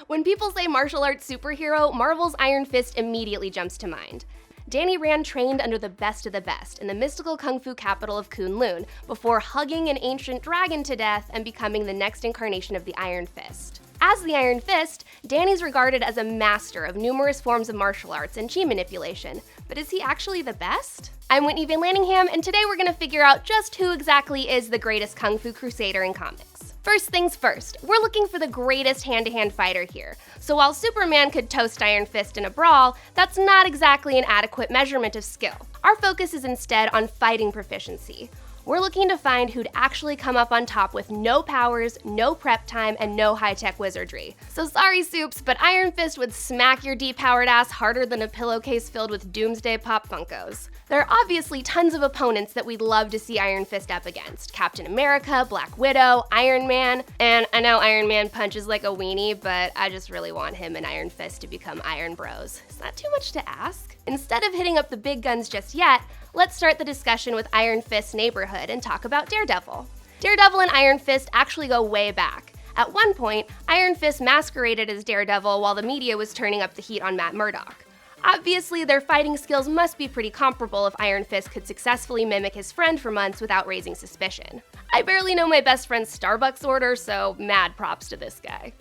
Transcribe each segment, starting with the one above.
When people say martial arts superhero, Marvel's Iron Fist immediately jumps to mind. Danny Rand trained under the best of the best in the mystical kung fu capital of Kunlun before hugging an ancient dragon to death and becoming the next incarnation of the Iron Fist. As the Iron Fist, Danny's regarded as a master of numerous forms of martial arts and chi manipulation, but is he actually the best? I'm Whitney Van Lanningham, and today we're gonna figure out just who exactly is the greatest kung fu crusader in comics. First things first, we're looking for the greatest hand-to-hand fighter here. So while Superman could toast Iron Fist in a brawl, that's not exactly an adequate measurement of skill. Our focus is instead on fighting proficiency. We're looking to find who'd actually come up on top with no powers, no prep time, and no high-tech wizardry. So sorry, Soups, but Iron Fist would smack your depowered ass harder than a pillowcase filled with Doomsday Pop Funkos. There are obviously tons of opponents that we'd love to see Iron Fist up against. Captain America, Black Widow, Iron Man, and I know Iron Man punches like a weenie, but I just really want him and Iron Fist to become Iron Bros. Is that too much to ask? Instead of hitting up the big guns just yet, let's start the discussion with Iron Fist's neighborhood and talk about Daredevil. Daredevil and Iron Fist actually go way back. At one point, Iron Fist masqueraded as Daredevil while the media was turning up the heat on Matt Murdock. Obviously, their fighting skills must be pretty comparable if Iron Fist could successfully mimic his friend for months without raising suspicion. I barely know my best friend's Starbucks order, so mad props to this guy.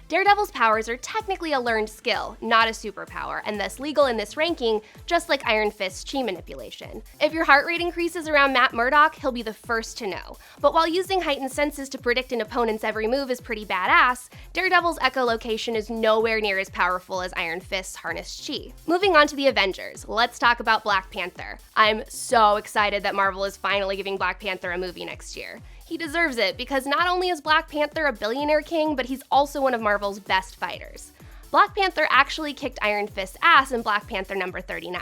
Daredevil's powers are technically a learned skill, not a superpower, and thus legal in this ranking, just like Iron Fist's chi manipulation. If your heart rate increases around Matt Murdock, he'll be the first to know. But while using heightened senses to predict an opponent's every move is pretty badass, Daredevil's echolocation is nowhere near as powerful as Iron Fist's harnessed chi. Moving on to the Avengers, let's talk about Black Panther. I'm so excited that Marvel is finally giving Black Panther a movie next year. He deserves it because not only is Black Panther a billionaire king, but he's also one of Marvel's best fighters. Black Panther actually kicked Iron Fist's ass in Black Panther number 39.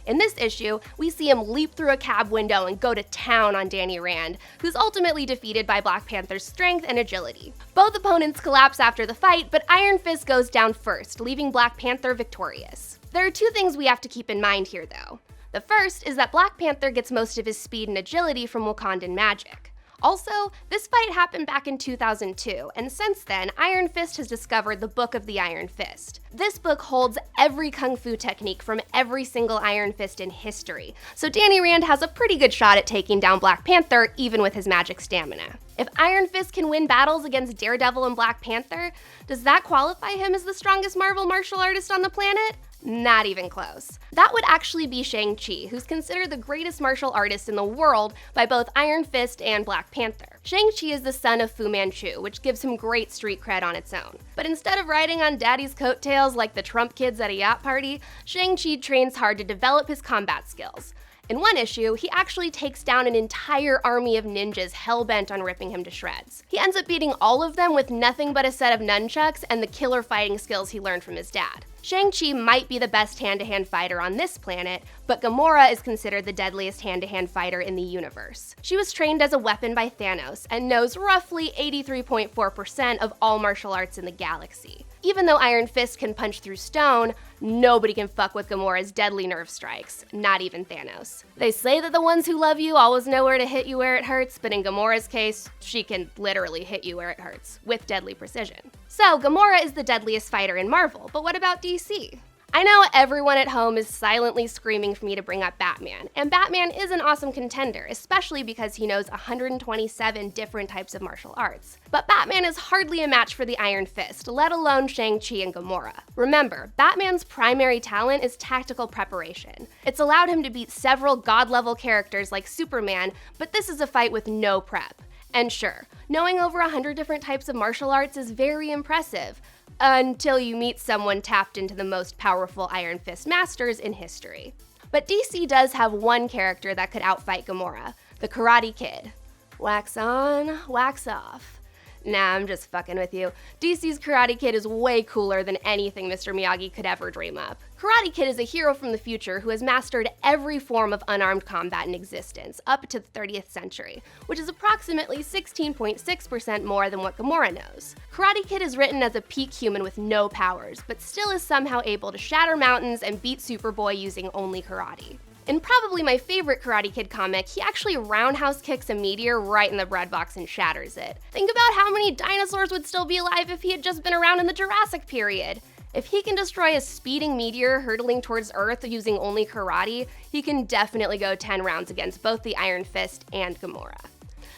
In this issue, we see him leap through a cab window and go to town on Danny Rand, who's ultimately defeated by Black Panther's strength and agility. Both opponents collapse after the fight, but Iron Fist goes down first, leaving Black Panther victorious. There are two things we have to keep in mind here, though. The first is that Black Panther gets most of his speed and agility from Wakandan magic. Also, this fight happened back in 2002, and since then, Iron Fist has discovered the Book of the Iron Fist. This book holds every kung fu technique from every single Iron Fist in history, so Danny Rand has a pretty good shot at taking down Black Panther, even with his magic stamina. If Iron Fist can win battles against Daredevil and Black Panther, does that qualify him as the strongest Marvel martial artist on the planet? Not even close. That would actually be Shang-Chi, who's considered the greatest martial artist in the world by both Iron Fist and Black Panther. Shang-Chi is the son of Fu Manchu, which gives him great street cred on its own. But instead of riding on daddy's coattails like the Trump kids at a yacht party, Shang-Chi trains hard to develop his combat skills. In one issue, he actually takes down an entire army of ninjas hell-bent on ripping him to shreds. He ends up beating all of them with nothing but a set of nunchucks and the killer fighting skills he learned from his dad. Shang-Chi might be the best hand-to-hand fighter on this planet, but Gamora is considered the deadliest hand-to-hand fighter in the universe. She was trained as a weapon by Thanos and knows roughly 83.4% of all martial arts in the galaxy. Even though Iron Fist can punch through stone, nobody can fuck with Gamora's deadly nerve strikes, not even Thanos. They say that the ones who love you always know where to hit you where it hurts, but in Gamora's case, she can literally hit you where it hurts, with deadly precision. So, Gamora is the deadliest fighter in Marvel, but what about DC? I know everyone at home is silently screaming for me to bring up Batman, and Batman is an awesome contender, especially because he knows 127 different types of martial arts. But Batman is hardly a match for the Iron Fist, let alone Shang-Chi and Gamora. Remember, Batman's primary talent is tactical preparation. It's allowed him to beat several god-level characters like Superman, but this is a fight with no prep. And sure, knowing over 100 different types of martial arts is very impressive, until you meet someone tapped into the most powerful Iron Fist masters in history. But DC does have one character that could outfight Gamora, the Karate Kid. Wax on, wax off. Nah, I'm just fucking with you. DC's Karate Kid is way cooler than anything Mr. Miyagi could ever dream up. Karate Kid is a hero from the future who has mastered every form of unarmed combat in existence, up to the 30th century, which is approximately 16.6% more than what Gamora knows. Karate Kid is written as a peak human with no powers, but still is somehow able to shatter mountains and beat Superboy using only karate. In probably my favorite Karate Kid comic, he actually roundhouse kicks a meteor right in the breadbox and shatters it. Think about how many dinosaurs would still be alive if he had just been around in the Jurassic period. If he can destroy a speeding meteor hurtling towards Earth using only karate, he can definitely go 10 rounds against both the Iron Fist and Gamora.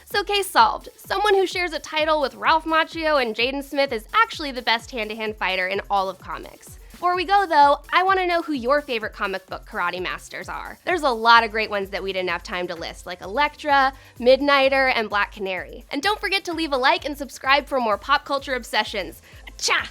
So case solved. Someone who shares a title with Ralph Macchio and Jaden Smith is actually the best hand-to-hand fighter in all of comics. Before we go though, I want to know who your favorite comic book karate masters are. There's a lot of great ones that we didn't have time to list, like Elektra, Midnighter, and Black Canary. And don't forget to leave a like and subscribe for more pop culture obsessions. Achha!